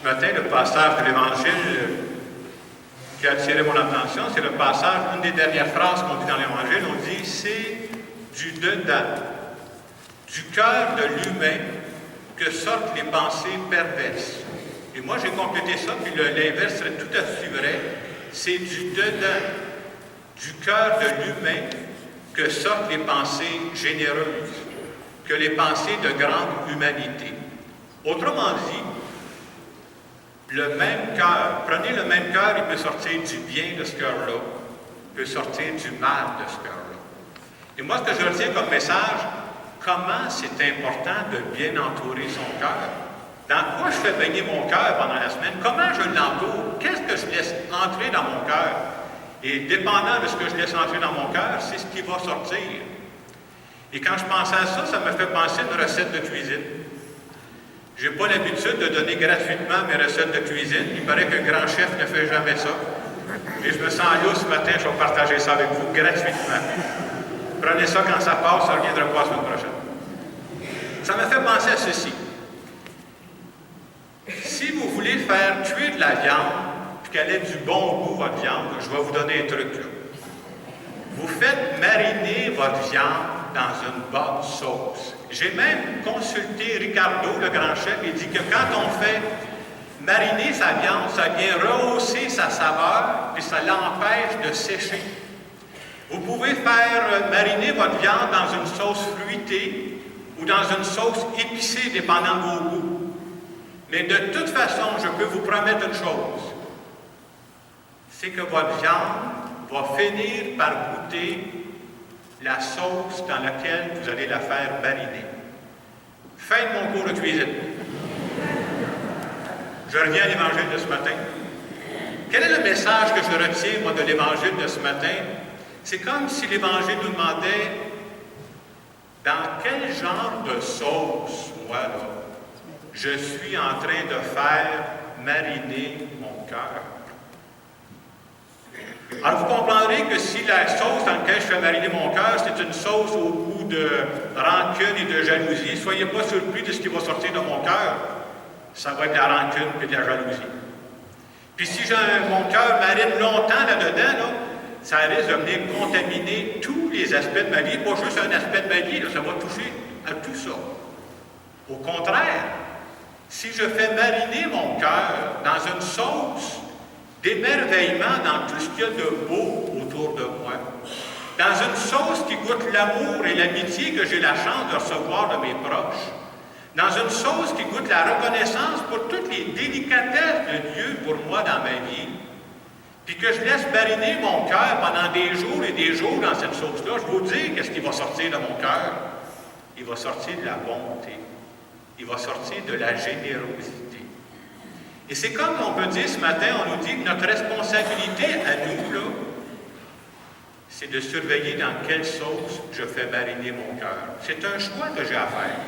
Ce matin, le passage de l'Évangile qui a attiré mon attention, c'est le passage, une des dernières phrases qu'on dit dans l'Évangile, on dit « c'est du dedans, du cœur de l'humain que sortent les pensées perverses ». Et moi, j'ai complété ça, puis l'inverse serait tout à fait vrai. C'est du dedans, du cœur de l'humain que sortent les pensées généreuses, que les pensées de grande humanité. Autrement dit, le même cœur, prenez le même cœur, il peut sortir du bien de ce cœur-là, il peut sortir du mal de ce cœur-là. Et moi, ce que je retiens comme message, comment c'est important de bien entourer son cœur. Dans quoi je fais baigner mon cœur pendant la semaine? Comment je l'entoure? Qu'est-ce que je laisse entrer dans mon cœur? Et dépendant de ce que je laisse entrer dans mon cœur, c'est ce qui va sortir. Et quand je pense à ça, ça me fait penser à une recette de cuisine. Je n'ai pas l'habitude de donner gratuitement mes recettes de cuisine. Il paraît qu'un grand chef ne fait jamais ça. Et je me sens lousse ce matin, je vais partager ça avec vous gratuitement. Prenez ça quand ça passe, ça ne reviendra pas la semaine prochaine. Ça me fait penser à ceci. Si vous voulez faire cuire de la viande, puis qu'elle ait du bon goût, votre viande, je vais vous donner un truc. Là. Vous faites mariner votre viande dans une bonne sauce. J'ai même consulté Ricardo, le grand chef, il dit que quand on fait mariner sa viande, ça vient rehausser sa saveur, puis ça l'empêche de sécher. Vous pouvez faire mariner votre viande dans une sauce fruitée ou dans une sauce épicée, dépendant de vos goûts. Mais de toute façon, je peux vous promettre une chose, c'est que votre viande va finir par goûter la sauce dans laquelle vous allez la faire mariner. Fin de mon cours de cuisine. Je reviens à l'Évangile de ce matin. Quel est le message que je retiens, moi, de l'Évangile de ce matin? C'est comme si l'Évangile nous demandait dans quel genre de sauce, moi, là, je suis en train de faire mariner mon cœur. Alors, vous comprendrez que si la sauce dans laquelle je fais mariner mon cœur, c'est une sauce au goût de rancune et de jalousie, soyez pas surpris de ce qui va sortir de mon cœur. Ça va être de la rancune et de la jalousie. Puis si mon cœur marine longtemps là-dedans, là, ça risque de venir contaminer tous les aspects de ma vie, pas juste un aspect de ma vie, là, ça va toucher à tout ça. Au contraire, si je fais mariner mon cœur dans une sauce d'émerveillement dans tout ce qu'il y a de beau autour de moi, dans une sauce qui goûte l'amour et l'amitié que j'ai la chance de recevoir de mes proches, dans une sauce qui goûte la reconnaissance pour toutes les délicatesses de Dieu pour moi dans ma vie, puis que je laisse mariner mon cœur pendant des jours et des jours dans cette sauce-là, je vous dis qu'est-ce qui va sortir de mon cœur? Il va sortir de la bonté. Il va sortir de la générosité. Et c'est comme on peut dire ce matin, on nous dit que notre responsabilité à nous, là, c'est de surveiller dans quelle sauce je fais mariner mon cœur. C'est un choix que j'ai à faire.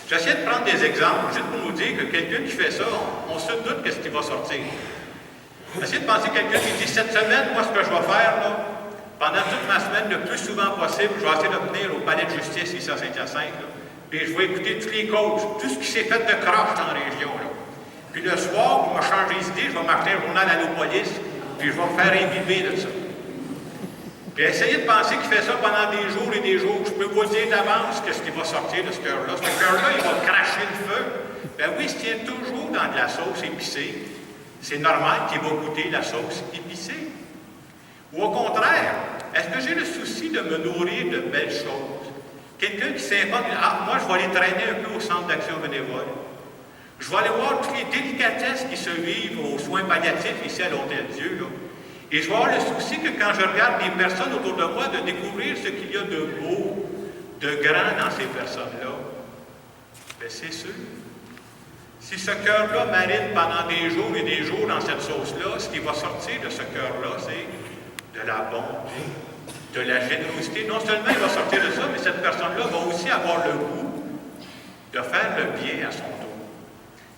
J'essaie de prendre des exemples, juste pour nous dire que quelqu'un qui fait ça, on se doute qu'est-ce qui va sortir. Essayez de penser à quelqu'un qui dit, cette semaine, moi, ce que je vais faire, là, pendant toute ma semaine, le plus souvent possible, je vais essayer de venir au palais de justice ici à Saint-Hyacinthe, là, puis je vais écouter tous les coachs, tout ce qui s'est fait de croche dans la région, là. Puis le soir, pour me changer d'idée, je vais m'acheter un journal à l'Allopolis, puis je vais me faire imbiber de ça. Puis essayez de penser qu'il fait ça pendant des jours et des jours. Je peux vous dire d'avance qu'est-ce qui va sortir de ce cœur-là. Ce cœur-là, il va cracher le feu. Ben oui, il se tient toujours dans de la sauce épicée. C'est normal qu'il va goûter la sauce épicée. Ou au contraire, est-ce que j'ai le souci de me nourrir de belles choses? Quelqu'un qui s'invente, moi, je vais aller traîner un peu au centre d'action bénévole. Je vais aller voir toutes les délicatesses qui se vivent aux soins palliatifs ici à l'Hôtel Dieu, là. Et je vais avoir le souci que quand je regarde les personnes autour de moi, de découvrir ce qu'il y a de beau, de grand dans ces personnes-là. Bien, c'est sûr. Si ce cœur-là marine pendant des jours et des jours dans cette sauce-là, ce qui va sortir de ce cœur-là, c'est de la bonté, de la générosité. Non seulement il va sortir de ça, mais cette personne-là va aussi avoir le goût de faire le bien à son tour.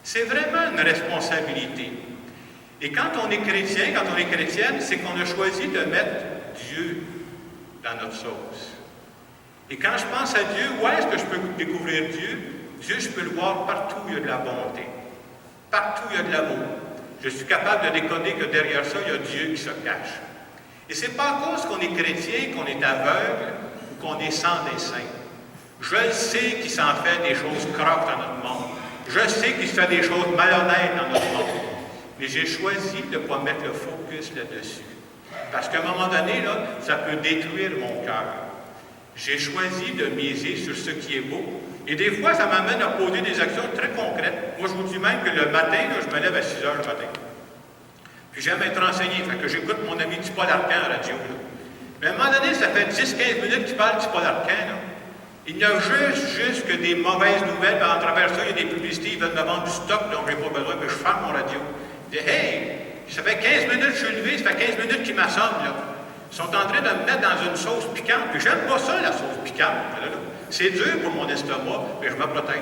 C'est vraiment une responsabilité. Et quand on est chrétien, quand on est chrétienne, c'est qu'on a choisi de mettre Dieu dans notre sauce. Et quand je pense à Dieu, où est-ce que je peux découvrir Dieu? Dieu, je peux le voir partout où il y a de la bonté. Partout, il y a de l'amour. Je suis capable de décoder que derrière ça, il y a Dieu qui se cache. Et ce n'est pas à cause qu'on est chrétien, qu'on est aveugle ou qu'on est sans dessein. Je sais qu'il s'en fait des choses croques dans notre monde. Je sais qu'il se fait des choses malhonnêtes dans notre monde. Mais j'ai choisi de ne pas mettre le focus là-dessus. Parce qu'à un moment donné, là, ça peut détruire mon cœur. J'ai choisi de miser sur ce qui est beau. Et des fois, ça m'amène à poser des actions très concrètes. Moi, je vous dis même que le matin, là, je me lève à 6 heures le matin. Puis j'aime être enseigné, fait que j'écoute mon ami Paul Arcand à la radio. Là. Mais à un moment donné, ça fait 10-15 minutes qu'il parle de Paul Arcand. Là. Il n'y a juste que des mauvaises nouvelles. À travers ça, il y a des publicités, ils veulent me vendre du stock dont je n'ai pas besoin, mais je ferme mon radio. Je dis, hey, ça fait 15 minutes que je suis levé, ça fait 15 minutes qu'ils m'assomment, là. Ils sont en train de me mettre dans une sauce piquante, puis j'aime pas ça, la sauce piquante. C'est dur pour mon estomac, mais je me protège.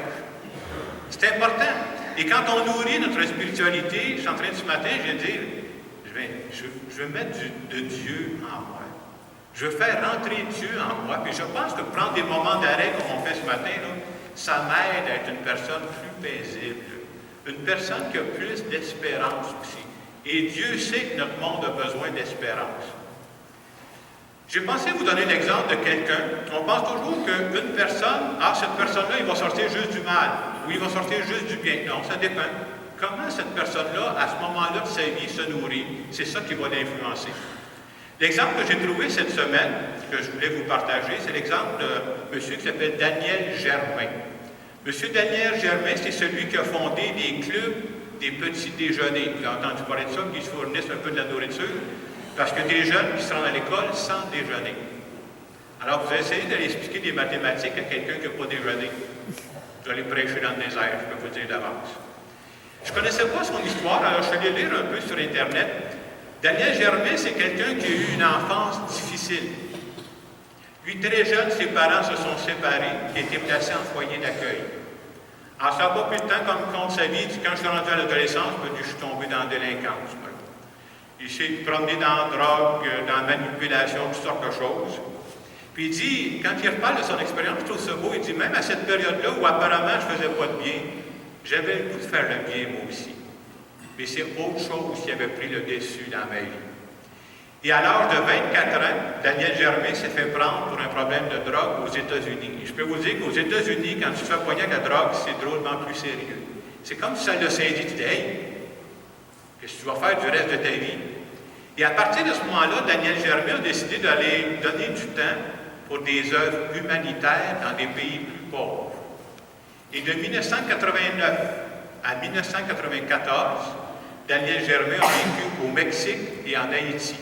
C'est important. Et quand on nourrit notre spiritualité, je suis en train de ce matin, je viens de dire, je veux mettre de Dieu en moi. Je veux faire rentrer Dieu en moi. Puis je pense que prendre des moments d'arrêt comme on fait ce matin, là, ça m'aide à être une personne plus paisible. Une personne qui a plus d'espérance aussi. Et Dieu sait que notre monde a besoin d'espérance. J'ai pensé vous donner l'exemple de quelqu'un. On pense toujours qu'une personne, cette personne-là, il va sortir juste du mal, ou il va sortir juste du bien. Non, ça dépend. Comment cette personne-là, à ce moment-là de sa vie, se nourrit, c'est ça qui va l'influencer. L'exemple que j'ai trouvé cette semaine, que je voulais vous partager, c'est l'exemple de monsieur qui s'appelle Daniel Germain. Monsieur Daniel Germain, c'est celui qui a fondé des clubs des petits déjeuners. Vous avez entendu parler de ça, qui se fournissent un peu de la nourriture. Parce que des jeunes qui se rendent à l'école sans déjeuner. Alors, vous essayez d'aller expliquer des mathématiques à quelqu'un qui n'a pas déjeuné. Vous allez prêcher dans le désert, je peux vous le dire d'avance. Je ne connaissais pas son histoire, alors je suis allé lire un peu sur Internet. Daniel Germain, c'est quelqu'un qui a eu une enfance difficile. Lui, très jeune, ses parents se sont séparés, il a été placé en foyer d'accueil. Alors, ça n'a pas pris de temps, comme il compte sa vie, quand je suis rendu à l'adolescence, je suis tombé dans la délinquance. Il s'est promené dans la drogue, dans la manipulation, toutes sortes de choses. Puis il dit, quand il reparle de son expérience, je trouve ça beau, il dit, même à cette période-là où apparemment je ne faisais pas de bien, j'avais le goût de faire le bien moi aussi. Mais c'est autre chose qui avait pris le dessus dans ma vie. Et à l'âge de 24 ans, Daniel Germain s'est fait prendre pour un problème de drogue aux États-Unis. Et je peux vous dire qu'aux États-Unis, quand tu te fais poigner avec la drogue, c'est drôlement plus sérieux. C'est comme si ça l'a saisi, tu dis, hey, qu'est-ce que tu vas faire du reste de ta vie? Et à partir de ce moment-là, Daniel Germain a décidé d'aller donner du temps pour des œuvres humanitaires dans des pays plus pauvres. Et de 1989 à 1994, Daniel Germain a vécu au Mexique et en Haïti.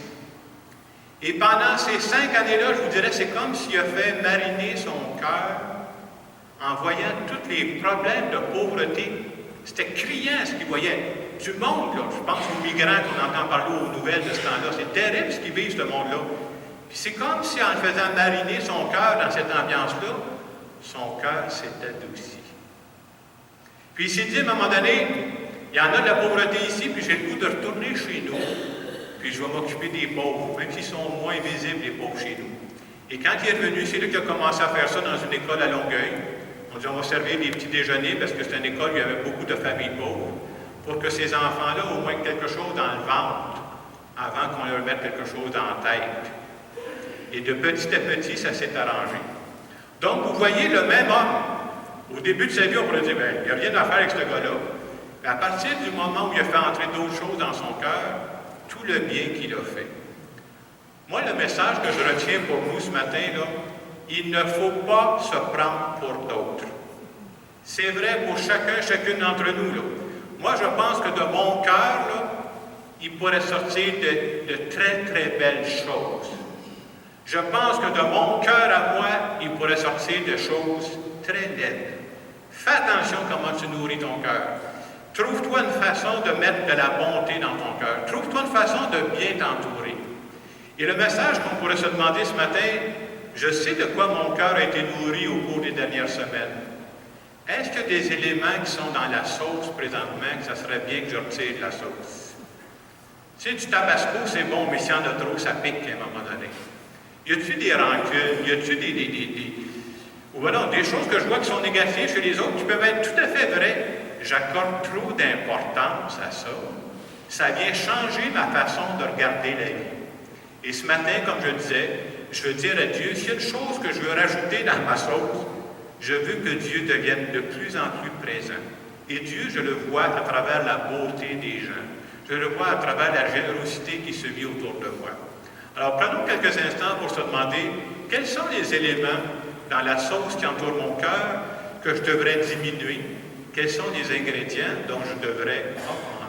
Et pendant ces 5 années-là, je vous dirais, c'est comme s'il a fait mariner son cœur en voyant tous les problèmes de pauvreté. C'était criant ce qu'il voyait. Du monde, là, je pense aux migrants qu'on entend parler aux nouvelles de ce temps-là. C'est terrible ce qu'ils vivent, ce monde-là. Puis c'est comme si, en faisant mariner son cœur dans cette ambiance-là, son cœur s'est adouci. Puis il s'est dit, à un moment donné, il y en a de la pauvreté ici, puis j'ai le goût de retourner chez nous, puis je vais m'occuper des pauvres, même s'ils sont moins visibles, les pauvres chez nous. Et quand il est revenu, c'est lui qui a commencé à faire ça dans une école à Longueuil. On dit, on va servir des petits déjeuners, parce que c'est une école où il y avait beaucoup de familles pauvres, pour que ces enfants-là aient au moins quelque chose dans le ventre, avant qu'on leur mette quelque chose dans la tête. Et de petit à petit, ça s'est arrangé. Donc, vous voyez, le même homme, au début de sa vie, on pourrait dire, bien, il n'y a rien à faire avec ce gars-là. Mais à partir du moment où il a fait entrer d'autres choses dans son cœur, tout le bien qu'il a fait. Moi, le message que je retiens pour vous ce matin, là, il ne faut pas se prendre pour d'autres. C'est vrai pour chacune d'entre nous, là. Moi, je pense que de mon cœur, là, il pourrait sortir de très, très belles choses. Je pense que de mon cœur à moi, il pourrait sortir de choses très nettes. Fais attention comment tu nourris ton cœur. Trouve-toi une façon de mettre de la bonté dans ton cœur. Trouve-toi une façon de bien t'entourer. Et le message qu'on pourrait se demander ce matin, je sais de quoi mon cœur a été nourri au cours des dernières semaines. Est-ce qu'il y a des éléments qui sont dans la sauce présentement que ça serait bien que je retire de la sauce? Tu sais, du tabasco, c'est bon, mais s'il y en a trop, ça pique à un moment donné. Y a-t-il des rancunes? Y a-t-il ou alors, des choses que je vois qui sont négatives chez les autres qui peuvent être tout à fait vraies, j'accorde trop d'importance à ça, ça vient changer ma façon de regarder la vie. Et ce matin, comme je disais, je veux dire à Dieu, s'il y a une chose que je veux rajouter dans ma sauce, je veux que Dieu devienne de plus en plus présent. Et Dieu, je le vois à travers la beauté des gens. Je le vois à travers la générosité qui se vit autour de moi. Alors, prenons quelques instants pour se demander quels sont les éléments dans la sauce qui entoure mon cœur que je devrais diminuer. Quels sont les ingrédients dont je devrais augmenter?